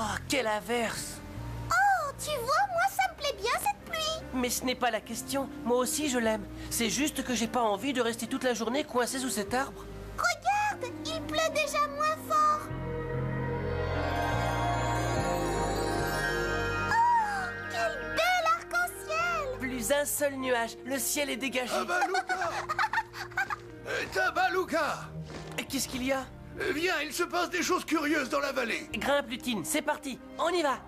Oh, quelle averse! Oh, tu vois, moi ça me plaît bien cette pluie. Mais ce n'est pas la question. Moi aussi, je l'aime. C'est juste que j'ai pas envie de rester toute la journée coincé sous cet arbre. Regarde, il pleut déjà moins fort. Oh, quel bel arc-en-ciel. Plus un seul nuage. Le ciel est dégagé. Tabaluga! Tabaluga! Qu'est-ce qu'il y a? Viens, il se passe des choses curieuses dans la vallée. Grimpe, Lutine. C'est parti. On y va.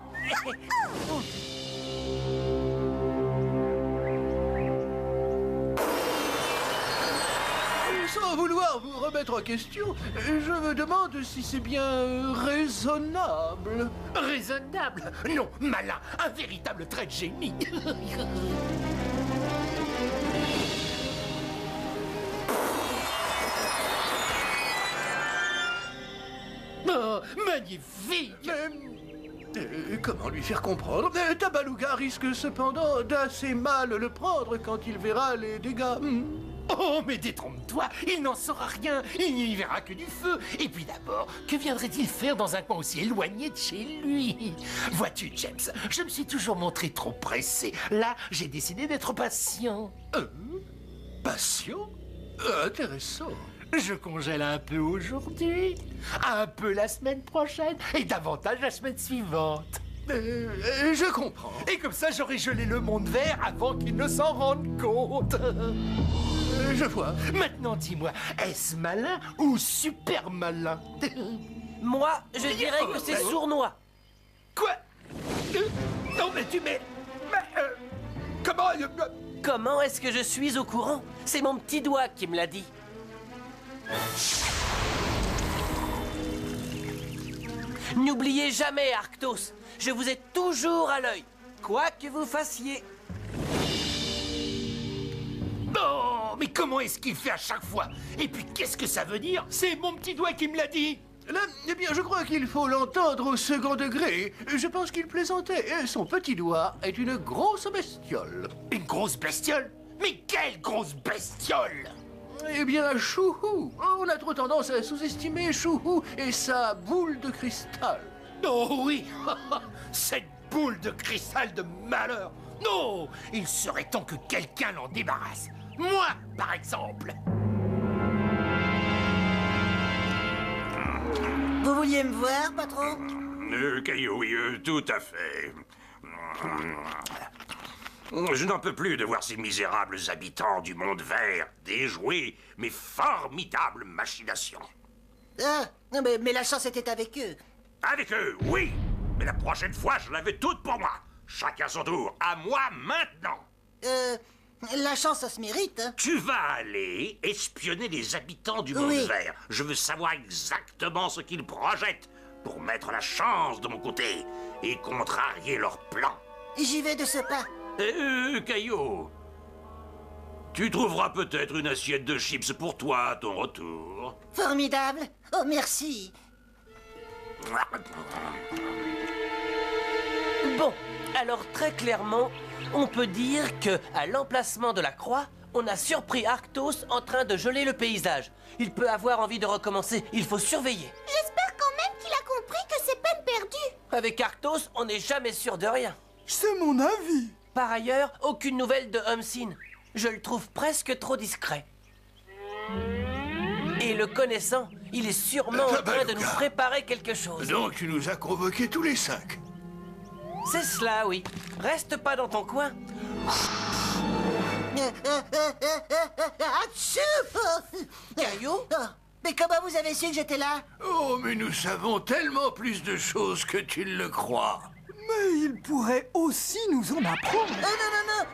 Sans vouloir vous remettre en question, je me demande si c'est bien raisonnable. Raisonnable? Non, malin, un véritable trait de génie. Oh, magnifique! Comment lui faire comprendre? Tabaluga risque cependant d'assez mal le prendre quand il verra les dégâts. Oh, mais détrompe-toi, il n'en saura rien, il n'y verra que du feu. Et puis d'abord, que viendrait-il faire dans un coin aussi éloigné de chez lui? Vois-tu, James, je me suis toujours montré trop pressé. Là, j'ai décidé d'être patient. Patient? Intéressant. Je congèle un peu aujourd'hui, un peu la semaine prochaine et davantage la semaine suivante. Je comprends. Et comme ça, j'aurai gelé le monde vert avant qu'il ne s'en rende compte. Je vois. Maintenant, dis-moi, est-ce malin ou super malin? Moi, je dirais que c'est sournois. Quoi? Non, mais comment? Comment est-ce que je suis au courant? C'est mon petit doigt qui me l'a dit. N'oubliez jamais, Arctos, je vous ai toujours à l'œil, quoi que vous fassiez. Oh, mais comment est-ce qu'il fait à chaque fois? Et puis, qu'est-ce que ça veut dire? C'est mon petit doigt qui me l'a dit. Là, eh bien, je crois qu'il faut l'entendre au second degré. Je pense qu'il plaisantait. Son petit doigt est une grosse bestiole. Une grosse bestiole? Mais quelle grosse bestiole? Eh bien, Chouhou. On a trop tendance à sous-estimer Chouhou et sa boule de cristal. Oh oui, cette boule de cristal de malheur. Non, il serait temps que quelqu'un l'en débarrasse. Moi, par exemple. Vous vouliez me voir, patron? Caillou, oui, tout à fait. Je n'en peux plus de voir ces misérables habitants du monde vert déjouer mes formidables machinations. Ah, non, mais la chance était avec eux. Avec eux, oui, mais la prochaine fois, je l'avais toute pour moi. Chacun son tour, à moi maintenant. La chance, ça se mérite, hein? Tu vas aller espionner les habitants du monde vert. Je veux savoir exactement ce qu'ils projettent pour mettre la chance de mon côté et contrarier leurs plans. J'y vais de ce pas. Caillou, tu trouveras peut-être une assiette de chips pour toi à ton retour. Formidable. Oh, merci. Bon, alors très clairement, on peut dire que à l'emplacement de la croix, on a surpris Arctos en train de geler le paysage. Il peut avoir envie de recommencer, il faut surveiller. J'espère quand même qu'il a compris que c'est peine perdue. Avec Arctos, on n'est jamais sûr de rien. C'est mon avis. Par ailleurs, aucune nouvelle de Humsin. Je le trouve presque trop discret. Et le connaissant, il est sûrement en train de nous préparer quelque chose. Donc tu nous as convoqués tous les 5. C'est cela, oui. Reste pas dans ton coin. Caillou? Mais comment vous avez su que j'étais là? Oh, mais nous savons tellement plus de choses que tu ne le crois. Mais il pourrait aussi nous en apprendre.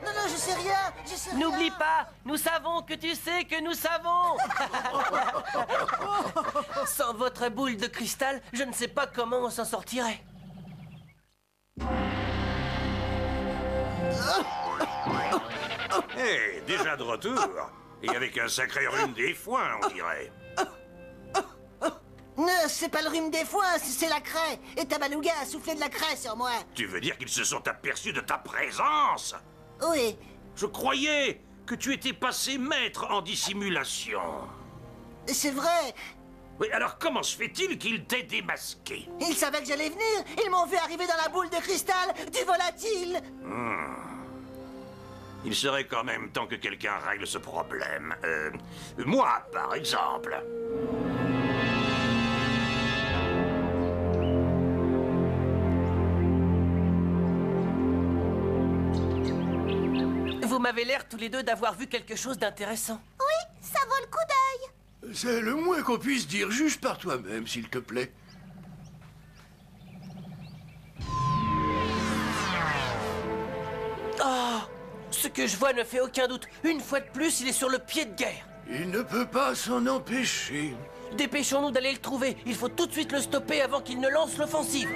Non, je sais rien. N'oublie pas, nous savons que tu sais que nous savons. Sans votre boule de cristal, je ne sais pas comment on s'en sortirait. Hé, déjà de retour. Et avec un sacré rhume des foins, on dirait. C'est pas le rhume des foins, c'est la craie. Et Tabaluga a soufflé de la craie sur moi. Tu veux dire qu'ils se sont aperçus de ta présence? Oui. Je croyais que tu étais passé maître en dissimulation. C'est vrai. Oui, alors comment se fait-il qu'il t'ait démasqué? Ils savaient que j'allais venir. Ils m'ont vu arriver dans la boule de cristal du volatile. Il serait quand même temps que quelqu'un règle ce problème. Moi, par exemple. Vous m'avez l'air tous les deux d'avoir vu quelque chose d'intéressant. Oui, ça vaut le coup d'œil. C'est le moins qu'on puisse dire. Juge par toi-même, s'il te plaît. Oh, ce que je vois ne fait aucun doute. Une fois de plus, il est sur le pied de guerre. Il ne peut pas s'en empêcher. Dépêchons-nous d'aller le trouver. Il faut tout de suite le stopper avant qu'il ne lance l'offensive.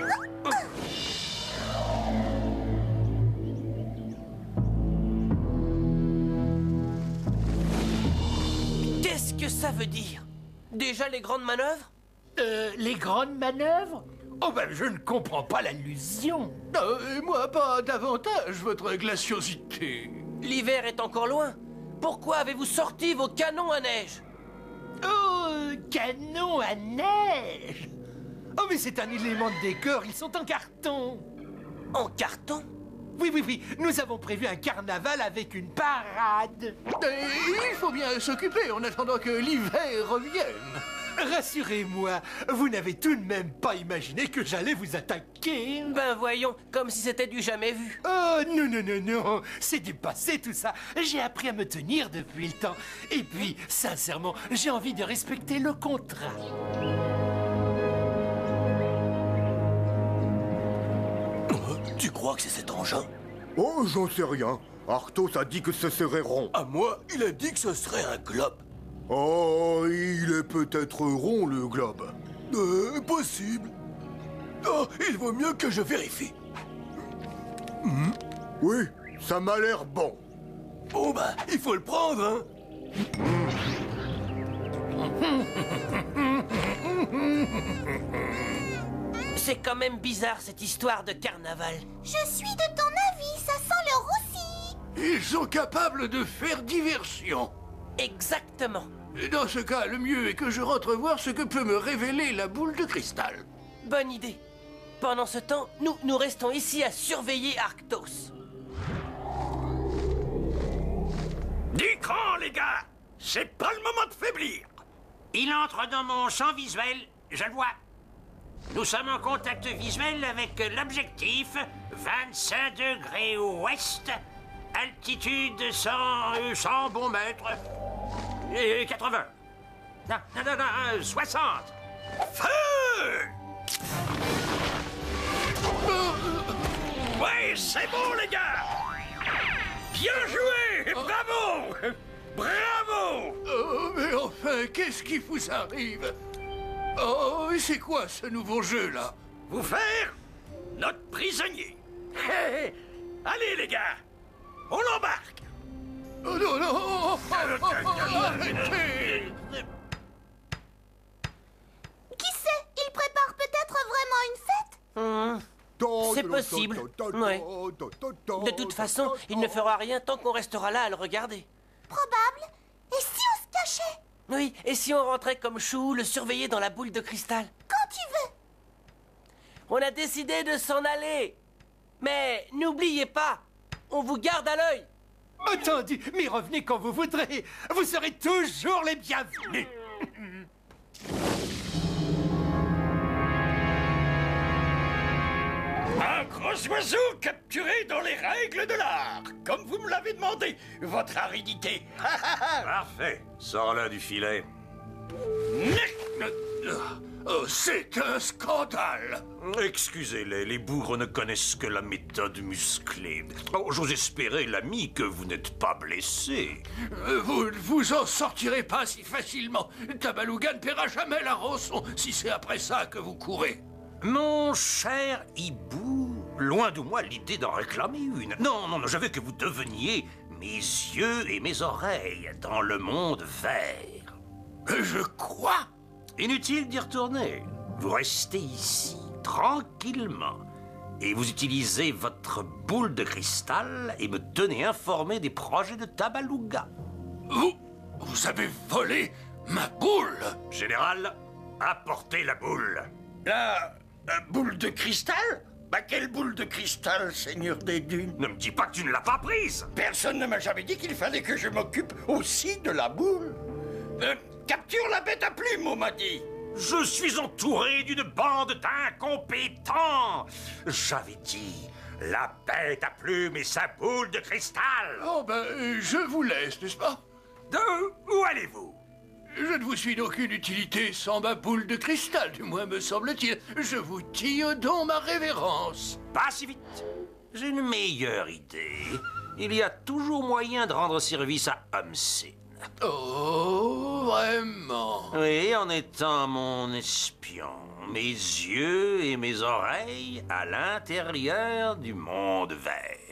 Qu'est-ce que ça veut dire? Déjà les grandes manœuvres? Les grandes manœuvres? Oh ben, je ne comprends pas l'allusion. Et moi, pas davantage, votre glaciosité. L'hiver est encore loin. Pourquoi avez-vous sorti vos canons à neige? Oh, canon à neige! Oh, mais c'est un élément de décor, ils sont en carton. En carton? Oui, nous avons prévu un carnaval avec une parade. Et il faut bien s'occuper en attendant que l'hiver revienne. Rassurez-moi, vous n'avez tout de même pas imaginé que j'allais vous attaquer. Ben voyons, comme si c'était du jamais vu. Oh, non, c'est du passé tout ça. J'ai appris à me tenir depuis le temps. Et puis, sincèrement, j'ai envie de respecter le contrat. Tu crois que c'est cet engin? Oh, j'en sais rien. Arthos a dit que ce serait rond. À moi, il a dit que ce serait un globe. Oh, il est peut-être rond, le globe. Possible. Oh, il vaut mieux que je vérifie. Oui, ça m'a l'air bon. Bon, bah, il faut le prendre, hein. C'est quand même bizarre cette histoire de carnaval. Je suis de ton avis, ça sent le roussi. Ils sont capables de faire diversion. Exactement. Dans ce cas, le mieux est que je rentre voir ce que peut me révéler la boule de cristal. Bonne idée. Pendant ce temps, nous restons ici à surveiller Arctos. Du cran, les gars! C'est pas le moment de faiblir! Il entre dans mon champ visuel, je le vois. Nous sommes en contact visuel avec l'objectif 25 degrés ouest, altitude 100 bons mètres, et 80. Non, 60. Feu! Ouais, c'est bon, les gars! Bien joué! Bravo! Bravo! Oh, mais enfin, qu'est-ce qui vous arrive? Oh, c'est quoi ce nouveau jeu-là? Vous faire notre prisonnier. Allez, les gars, on l'embarque. Oh non, non! Arrêtez! Qui sait, il prépare peut-être vraiment une fête? C'est possible. Ouais. De toute façon, il ne fera rien tant qu'on restera là à le regarder. Probable. Et si on se cachait? Oui, et si on rentrait comme Chou, le surveiller dans la boule de cristal? Quand tu veux. On a décidé de s'en aller. Mais n'oubliez pas, on vous garde à l'œil. Entendu, mais revenez quand vous voudrez. Vous serez toujours les bienvenus. Un gros oiseau capturé dans les règles de l'art, comme vous me l'avez demandé, votre aridité. Parfait. Sors-le du filet. Oh, c'est un scandale! Excusez-les, les bourres ne connaissent que la méthode musclée. Oh, j'ose espérer, l'ami, que vous n'êtes pas blessé. Vous ne vous en sortirez pas si facilement. Tabaluga ne paiera jamais la rançon si c'est après ça que vous courez. Mon cher hibou, loin de moi l'idée d'en réclamer une. Non, je veux que vous deveniez mes yeux et mes oreilles dans le monde vert. Je crois. Inutile d'y retourner. Vous restez ici, tranquillement, et vous utilisez votre boule de cristal et me tenez informé des projets de Tabaluga. Vous avez volé ma boule? Général, Apportez la boule. La boule de cristal? Bah, quelle boule de cristal, Seigneur des Dunes? Ne me dis pas que tu ne l'as pas prise. Personne ne m'a jamais dit qu'il fallait que je m'occupe aussi de la boule. Capture la bête à plumes, on m'a dit. Je suis entouré d'une bande d'incompétents. J'avais dit, la bête à plumes et sa boule de cristal. Oh ben, je vous laisse, n'est-ce pas? Où allez-vous? Je ne vous suis d'aucune utilité sans ma boule de cristal, du moins me semble-t-il. Je vous tire donc ma révérence. Pas si vite. J'ai une meilleure idée. Il y a toujours moyen de rendre service à Homsin. Oh, vraiment? Oui, en étant mon espion. Mes yeux et mes oreilles à l'intérieur du monde vert.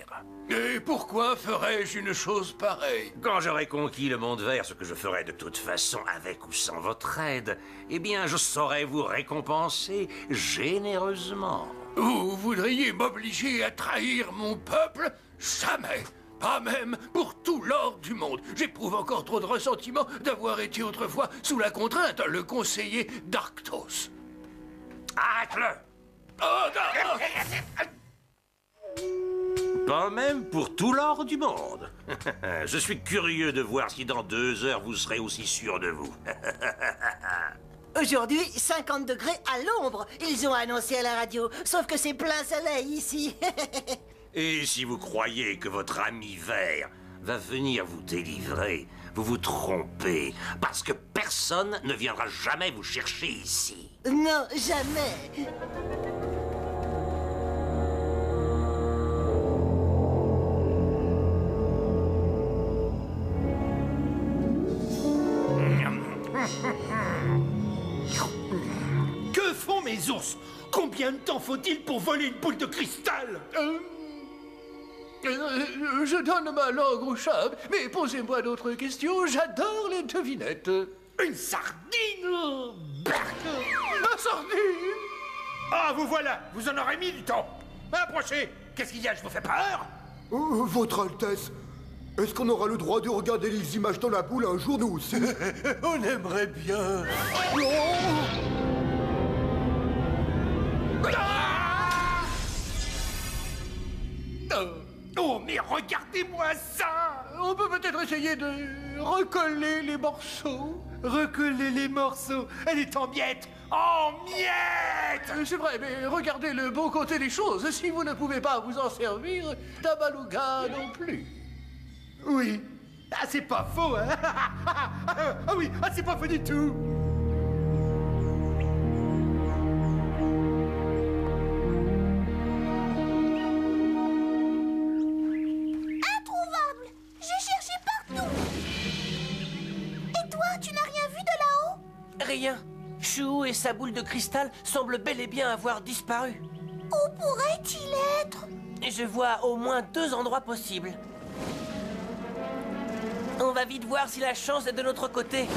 Et pourquoi ferais-je une chose pareille? Quand j'aurai conquis le monde vert, ce que je ferai de toute façon avec ou sans votre aide, eh bien, je saurai vous récompenser généreusement. Vous voudriez m'obliger à trahir mon peuple? Jamais! Pas même pour tout l'or du monde. J'éprouve encore trop de ressentiment d'avoir été autrefois sous la contrainte, le conseiller d'Arctos. Arrête-le! Oh non! Pas même pour tout l'or du monde. Je suis curieux de voir si dans 2 heures vous serez aussi sûr de vous. Aujourd'hui, 50 degrés à l'ombre. Ils ont annoncé à la radio. Sauf que c'est plein soleil ici. Et si vous croyez que votre ami vert va venir vous délivrer, vous vous trompez. Parce que personne ne viendra jamais vous chercher ici. Non, jamais. Que font mes ours? Combien de temps faut-il pour voler une boule de cristal? Je donne ma langue au chat, mais posez-moi d'autres questions, j'adore les devinettes. Une sardine? La sardine? Ah, vous voilà! Vous en aurez mis du temps! Approchez! Qu'est-ce qu'il y a? Je vous fais peur? Votre Altesse, est-ce qu'on aura le droit de regarder les images dans la boule un jour, nous aussi? On aimerait bien. Oh, mais regardez-moi ça! On peut peut-être essayer de recoller les morceaux. Recoller les morceaux! Elle est en miettes! En miettes! C'est vrai, mais regardez le bon côté des choses. Si vous ne pouvez pas vous en servir, Tabaluga non plus. Oui. Ah, c'est pas faux, hein? Ah oui, ah, c'est pas faux du tout! Introuvable! J'ai cherché partout! Et toi, tu n'as rien vu de là-haut? Rien. Chou et sa boule de cristal semblent bel et bien avoir disparu. Où pourrait-il être? Je vois au moins 2 endroits possibles. On va vite voir si la chance est de notre côté.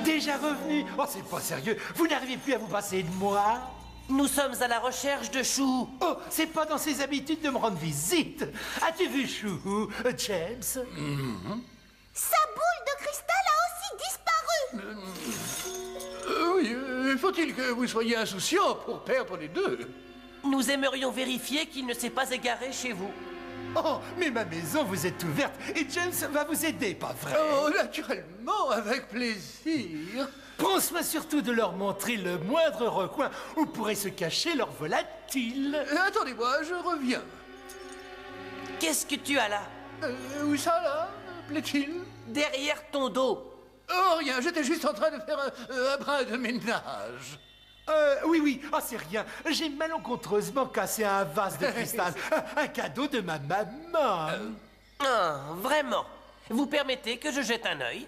Déjà revenu? Oh, c'est pas sérieux! Vous n'arrivez plus à vous passer de moi? Nous sommes à la recherche de Chou. Oh, c'est pas dans ses habitudes de me rendre visite! As-tu vu Chou, James? Sa boule de cristal a aussi disparu! Oui, faut-il que vous soyez insouciant pour perdre les deux? Nous aimerions vérifier qu'il ne s'est pas égaré chez vous. Oh, mais ma maison vous est ouverte et James va vous aider, pas vrai? Oh, naturellement, avec plaisir. Pense-moi surtout de leur montrer le moindre recoin où pourrait se cacher leur volatile. Attendez-moi, je reviens. Qu'est-ce que tu as là? Où ça, là, plaît-il? Derrière ton dos. Oh, rien, j'étais juste en train de faire un brin de ménage. Oui, ah, c'est rien. J'ai malencontreusement cassé un vase de cristal. Un cadeau de ma maman. Ah, vraiment? Vous permettez que je jette un œil?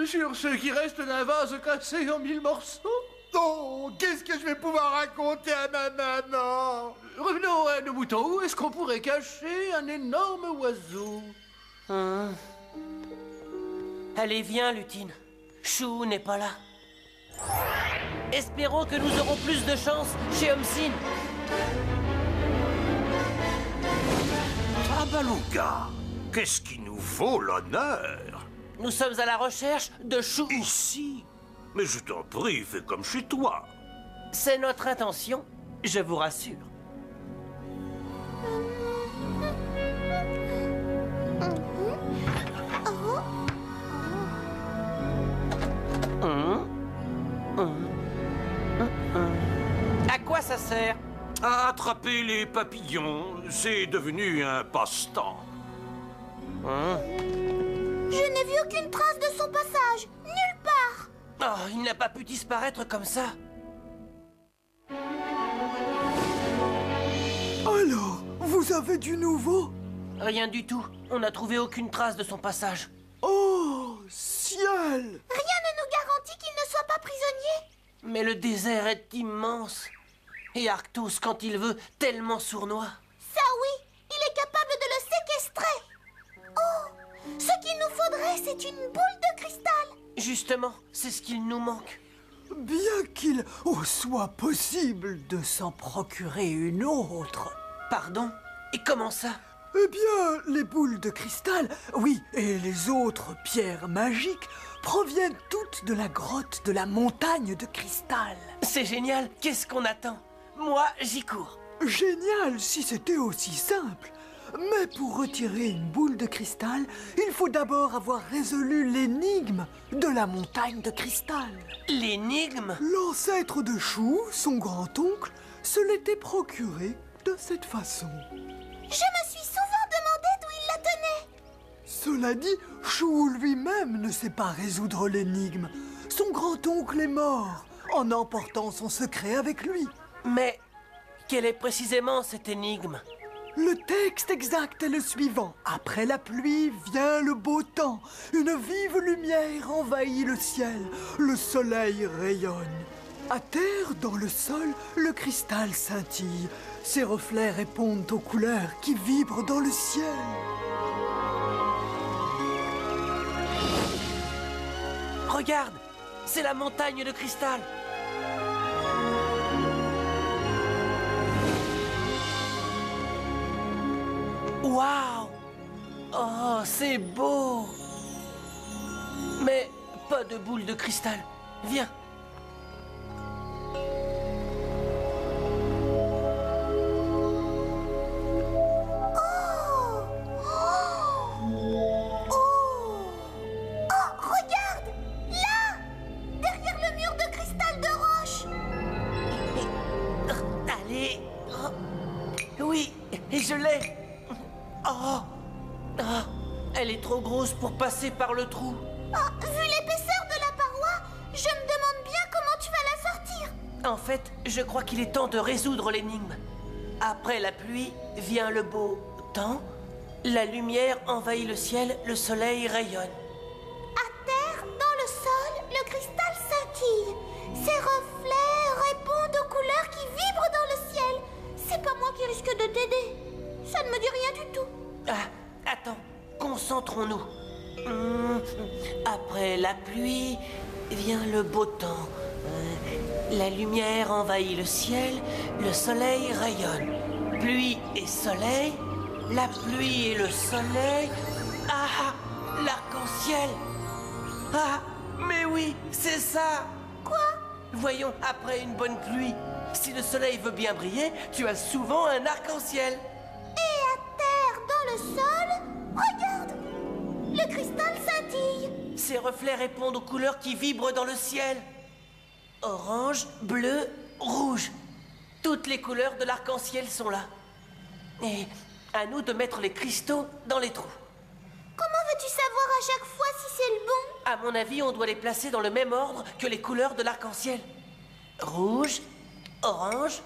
Sur ce qui reste d'un vase cassé en 1000 morceaux? Oh, qu'est-ce que je vais pouvoir raconter à ma maman? Revenons à nos moutons. Où est-ce qu'on pourrait cacher un énorme oiseau? Allez, viens, Lutine. Chou n'est pas là. Espérons que nous aurons plus de chance chez Homsin. Tabaluga, qu'est-ce qui nous vaut l'honneur? Nous sommes à la recherche de Chou. Ici? Mais je t'en prie, fais comme chez toi. C'est notre intention, je vous rassure. À quoi ça sert? À attraper les papillons, c'est devenu un passe-temps. Je n'ai vu aucune trace de son passage. Nulle part. Oh, il n'a pas pu disparaître comme ça. Alors, vous avez du nouveau? Rien du tout. On n'a trouvé aucune trace de son passage. Oh, ciel! Rien ne nous garantit qu'il ne soit pas prisonnier. Mais le désert est immense. Et Arctos, quand il veut, tellement sournois. Ça oui, il est capable de le séquestrer. Oh, ce qu'il nous faudrait, c'est une boule de cristal. Justement, c'est ce qu'il nous manque. Bien qu'il soit possible de s'en procurer une autre. Pardon? Et comment ça? Eh bien, les boules de cristal, oui, et les autres pierres magiques proviennent toutes de la grotte de la montagne de cristal. C'est génial, qu'est-ce qu'on attend? Moi, j'y cours. Génial si c'était aussi simple. Mais pour retirer une boule de cristal, il faut d'abord avoir résolu l'énigme de la montagne de cristal. L'énigme? L'ancêtre de Chou, son grand-oncle, se l'était procuré de cette façon. Je me suis souvent demandé d'où il la tenait. Cela dit, Chou lui-même ne sait pas résoudre l'énigme. Son grand-oncle est mort en emportant son secret avec lui. Mais quelle est précisément cette énigme? Le texte exact est le suivant. Après la pluie vient le beau temps. Une vive lumière envahit le ciel. Le soleil rayonne. À terre, dans le sol, le cristal scintille. Ses reflets répondent aux couleurs qui vibrent dans le ciel. Regarde, c'est la montagne de cristal. Waouh! Oh, c'est beau! Mais pas de boule de cristal. Viens. Regarde! Là! Derrière le mur de cristal de roche! Allez. Oui, et je l'ai. Oh. Ah, elle est trop grosse pour passer par le trou. Oh, vu l'épaisseur de la paroi, je me demande bien comment tu vas la sortir. En fait, je crois qu'il est temps de résoudre l'énigme. Après la pluie vient le beau temps. La lumière envahit le ciel, le soleil rayonne. À terre, dans le sol, le cristal scintille. Ses reflets répondent aux couleurs qui vibrent dans le ciel. C'est pas moi qui risque de t'aider. Ça ne me dit rien du tout. Ah, attends, concentrons-nous. Après la pluie vient le beau temps. La lumière envahit le ciel, le soleil rayonne. Pluie et soleil, la pluie et le soleil. Ah, l'arc-en-ciel. Ah, mais oui, c'est ça. Quoi? Voyons, après une bonne pluie, si le soleil veut bien briller, tu as souvent un arc-en-ciel. Et à terre, dans le sol, regarde! Le cristal scintille. Ces reflets répondent aux couleurs qui vibrent dans le ciel. Orange, bleu, rouge. Toutes les couleurs de l'arc-en-ciel sont là. Et à nous de mettre les cristaux dans les trous. Comment veux-tu savoir à chaque fois si c'est le bon? À mon avis, on doit les placer dans le même ordre que les couleurs de l'arc-en-ciel. Rouge, orange,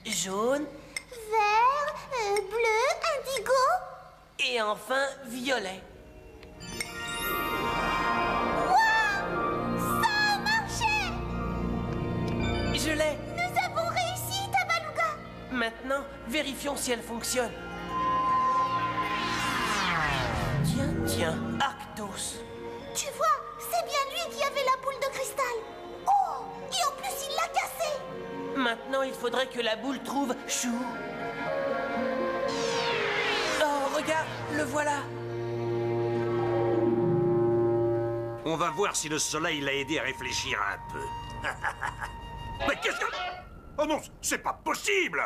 jaune... Vert, bleu, indigo... Et enfin, violet. Waouh! Ça a marché! Je l'ai. Nous avons réussi, Tabaluga! Maintenant, vérifions si elle fonctionne. Tiens, Arctos. Tu vois, c'est bien lui qui avait la boule de cristal. Oh! Et en plus, il l'a cassée! Maintenant, il faudrait que la boule trouve Chou. Oh, regarde, le voilà. On va voir si le soleil l'a aidé à réfléchir un peu. Mais qu'est-ce que... Oh non, c'est pas possible!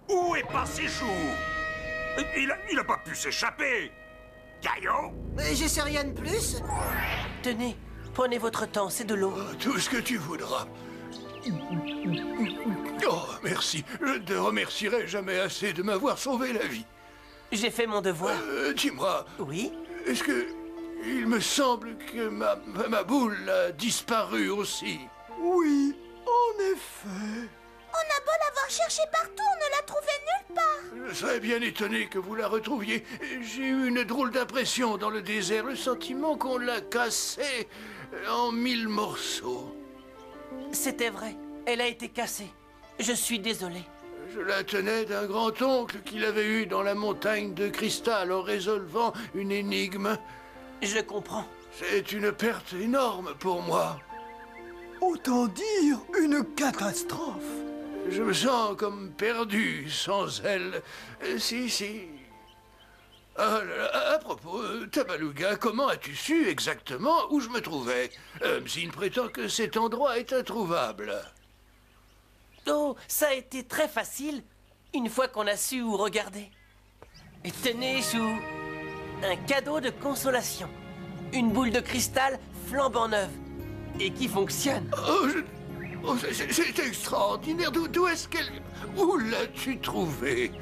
Où est passé Chou? Il a pas pu s'échapper! Caillot? Je sais rien de plus. Tenez, prenez votre temps, c'est de l'eau. Tout ce que tu voudras. Oh, merci. Je ne te remercierai jamais assez de m'avoir sauvé la vie. J'ai fait mon devoir. Dis-moi, Oui? est-ce que... Il me semble que ma boule a disparu aussi. Oui, en effet. On a beau l'avoir cherché partout, on ne l'a trouvé nulle part. Je serais bien étonné que vous la retrouviez. J'ai eu une drôle d'impression dans le désert, le sentiment qu'on l'a cassée en 1000 morceaux. C'était vrai. Elle a été cassée. Je suis désolé. Je la tenais d'un grand-oncle qu'il avait eu dans la montagne de cristal en résolvant une énigme. Je comprends. C'est une perte énorme pour moi. Autant dire une catastrophe. Je me sens comme perdu sans elle. Si. Ah, à propos, Tabaluga, comment as-tu su exactement où je me trouvais? Mzin prétend que cet endroit est introuvable. Oh, ça a été très facile, une fois qu'on a su où regarder. Et tenez, Chou, un cadeau de consolation. Une boule de cristal flambant neuve. Et qui fonctionne. C'est extraordinaire. D'où est-ce qu'elle... Où l'as-tu trouvée?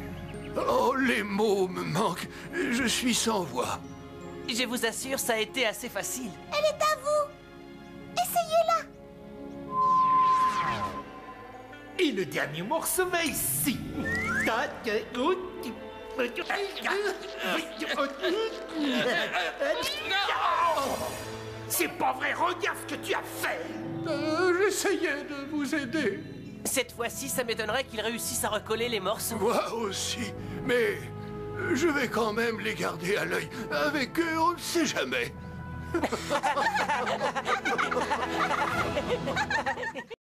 Oh, les mots me manquent. Je suis sans voix. Je vous assure, ça a été assez facile. Elle est à vous. Essayez-la. Et le dernier morceau va ici. C'est pas vrai, regarde ce que tu as fait. J'essayais de vous aider. Cette fois-ci, ça m'étonnerait qu'ils réussissent à recoller les morceaux. Moi aussi. Mais je vais quand même les garder à l'œil. Avec eux, on ne sait jamais.